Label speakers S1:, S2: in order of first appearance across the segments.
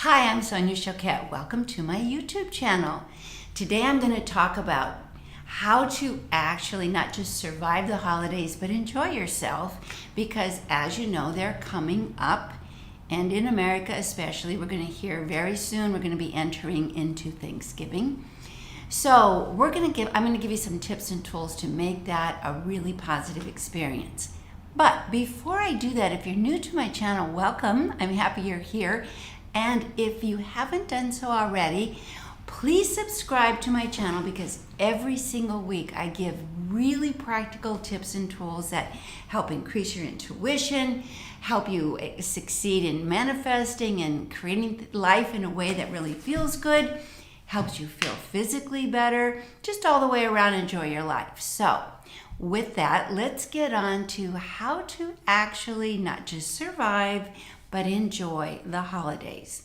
S1: Hi, I'm Sonia Choquette. Welcome to my YouTube channel. Today I'm going to talk about how to actually not just survive the holidays, but enjoy yourself, because as you know, they're coming up, and in America especially, we're going to hear very soon, we're going to be entering into Thanksgiving. So I'm going to give you some tips and tools to make that a really positive experience. But before I do that, if you're new to my channel, welcome. I'm happy you're here. And if you haven't done so already, please subscribe to my channel, because every single week I give really practical tips and tools that help increase your intuition, help you succeed in manifesting and creating life in a way that really feels good, helps you feel physically better, just all the way around enjoy your life. So with that, let's get on to how to actually not just survive, but enjoy the holidays.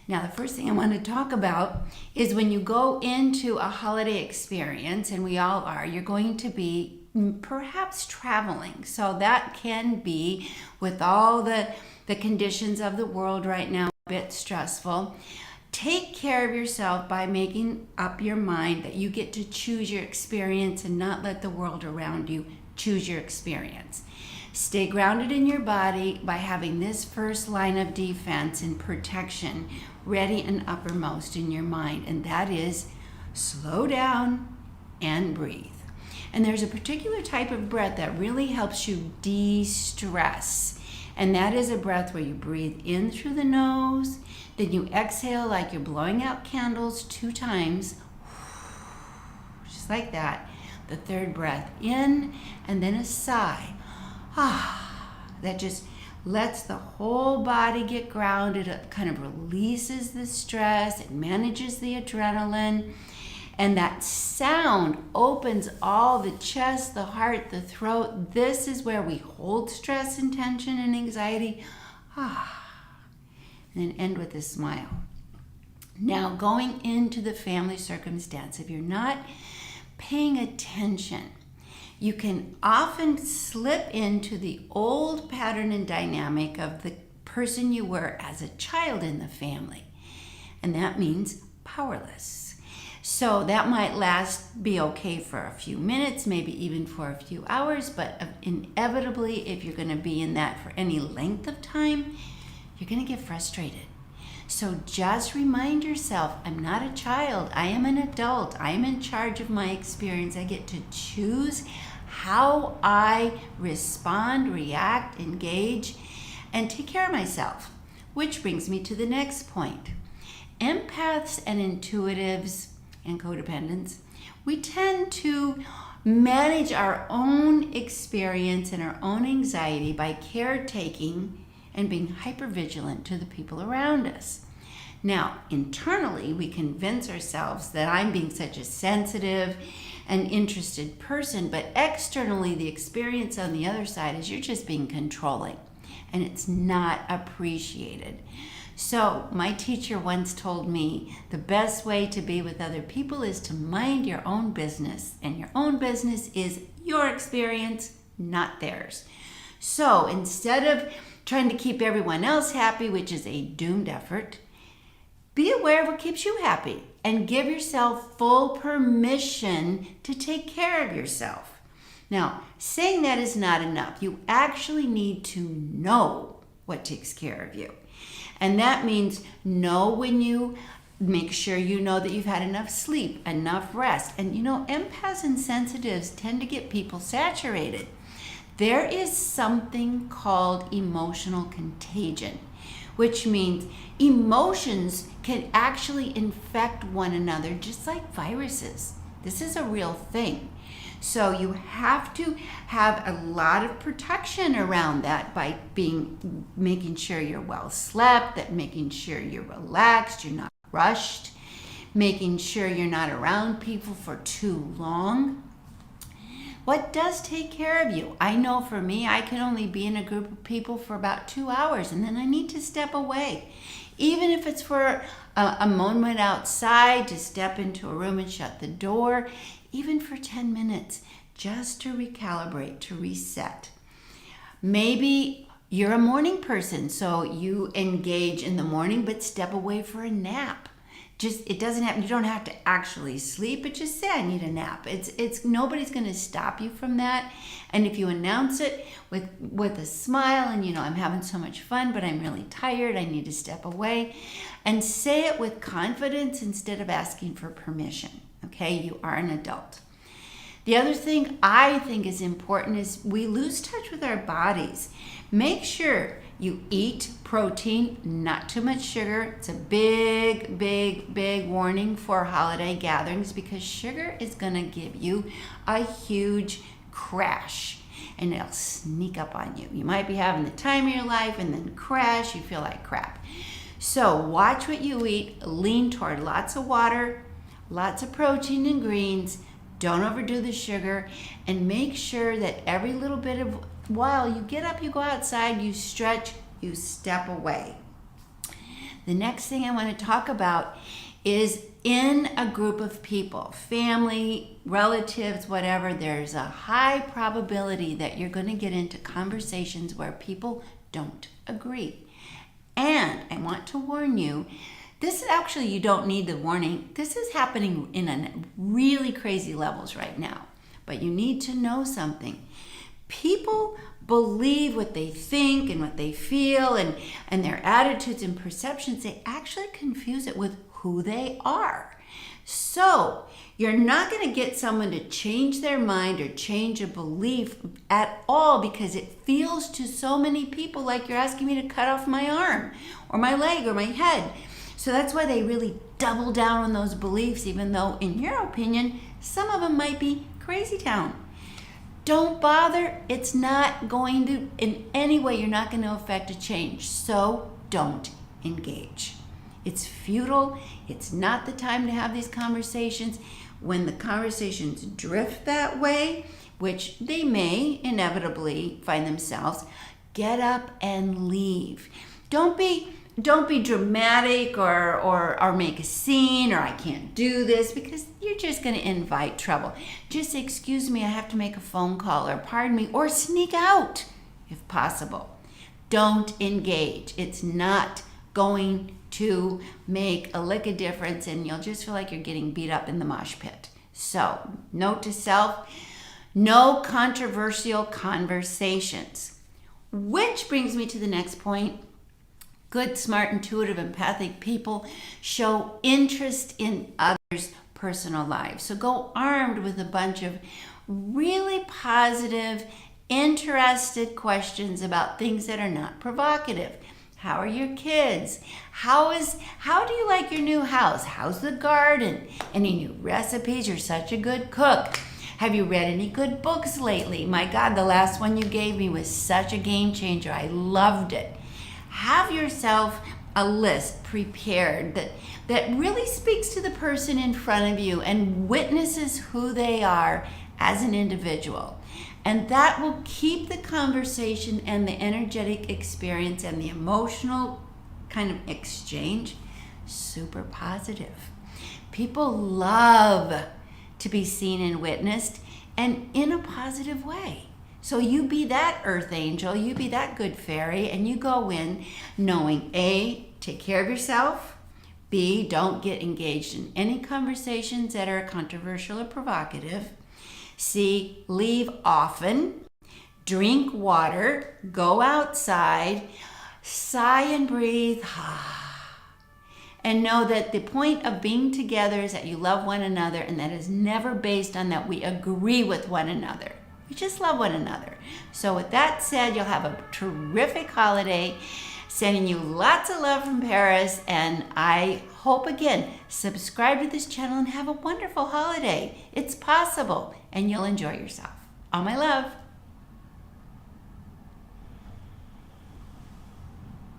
S1: Now, the first thing I want to talk about is when you go into a holiday experience, and we all are, you're going to be perhaps traveling. So that can be, with all the conditions of the world right now, a bit stressful. Take care of yourself by making up your mind that you get to choose your experience and not let the world around you choose your experience. Stay grounded in your body by having this first line of defense and protection ready and uppermost in your mind, and that is slow down and breathe. And there's a particular type of breath that really helps you de-stress, and that is a breath where you breathe in through the nose, then you exhale like you're blowing out candles 2 times, just like that. The third breath in, and then a sigh. That just lets the whole body get grounded. It kind of releases the stress. It manages the adrenaline. And that sound opens all the chest, the heart, the throat. This is where we hold stress and tension and anxiety. And then end with a smile. Now, going into the family circumstance, if you're not paying attention, you can often slip into the old pattern and dynamic of the person you were as a child in the family. And that means powerless. So that might be okay for a few minutes, maybe even for a few hours, but inevitably, if you're going to be in that for any length of time, you're going to get frustrated. So just remind yourself, I'm not a child. I am an adult. I am in charge of my experience. I get to choose how I respond, react, engage, and take care of myself. Which brings me to the next point. Empaths and intuitives and codependents, we tend to manage our own experience and our own anxiety by caretaking and being hypervigilant to the people around us. Now, internally, we convince ourselves that I'm being such a sensitive and interested person, but externally, the experience on the other side is you're just being controlling, and it's not appreciated. So my teacher once told me the best way to be with other people is to mind your own business, and your own business is your experience, not theirs. So instead of trying to keep everyone else happy, which is a doomed effort, be aware of what keeps you happy and give yourself full permission to take care of yourself. Now, saying that is not enough. You actually need to know what takes care of you. And that means know when you make sure you know that you've had enough sleep, enough rest. And empaths and sensitives tend to get people saturated. There is something called emotional contagion, which means emotions can actually infect one another just like viruses. This is a real thing. So you have to have a lot of protection around that by making sure you're well slept, making sure you're relaxed, you're not rushed, making sure you're not around people for too long. What does take care of you? I know for me, I can only be in a group of people for about 2 hours, and then I need to step away. Even if it's for a moment outside, to step into a room and shut the door, even for 10 minutes, just to recalibrate, to reset. Maybe You're a morning person, so you engage in the morning, but step away for a nap. It doesn't happen. You don't have to actually sleep, but just say, I need a nap. It's nobody's going to stop you from that. And if you announce it with a smile and, I'm having so much fun, but I'm really tired, I need to step away, and say it with confidence instead of asking for permission. Okay, you are an adult. The other thing I think is important is we lose touch with our bodies. Make sure you eat protein, not too much sugar. It's a big, big, big warning for holiday gatherings because sugar is going to give you a huge crash and it'll sneak up on you. You might be having the time of your life and then crash, you feel like crap. So watch what you eat, lean toward lots of water, lots of protein and greens. Don't overdo the sugar, and make sure that every little bit of while you get up, you go outside, you stretch, you step away. The next thing I want to talk about is in a group of people, family, relatives, whatever, there's a high probability that you're going to get into conversations where people don't agree. And I want to warn you, this is actually, you don't need the warning. This is happening in a really crazy levels right now. But you need to know something. People believe what they think and what they feel and their attitudes and perceptions. They actually confuse it with who they are. So you're not going to get someone to change their mind or change a belief at all because it feels to so many people like you're asking me to cut off my arm or my leg or my head. So that's why they really double down on those beliefs, even though, in your opinion, some of them might be crazy town. Don't bother. It's not going to, in any way, you're not going to affect a change. So don't engage. It's futile. It's not the time to have these conversations. When the conversations drift that way, which they may inevitably find themselves, get up and leave. Don't be dramatic or make a scene or I can't do this because you're just going to invite trouble. Just excuse me, I have to make a phone call or pardon me or sneak out if possible. Don't engage. It's not going to make a lick of difference and you'll just feel like you're getting beat up in the mosh pit. So, note to self, no controversial conversations. Which brings me to the next point. Good, smart, intuitive, empathic people show interest in others' personal lives. So go armed with a bunch of really positive, interested questions about things that are not provocative. How are your kids? How do you like your new house? How's the garden? Any new recipes? You're such a good cook. Have you read any good books lately? My God, the last one you gave me was such a game changer. I loved it. Have yourself a list prepared that really speaks to the person in front of you and witnesses who they are as an individual. And that will keep the conversation and the energetic experience and the emotional kind of exchange super positive. People love to be seen and witnessed and in a positive way. So you be that earth angel, you be that good fairy, and you go in knowing A, take care of yourself, B, don't get engaged in any conversations that are controversial or provocative, C, leave often, drink water, go outside, sigh and breathe, and know that the point of being together is that you love one another and that is never based on that we agree with one another. We just love one another. So with that said, you'll have a terrific holiday. Sending you lots of love from Paris. And I hope, again, subscribe to this channel and have a wonderful holiday. It's possible and you'll enjoy yourself. All my love.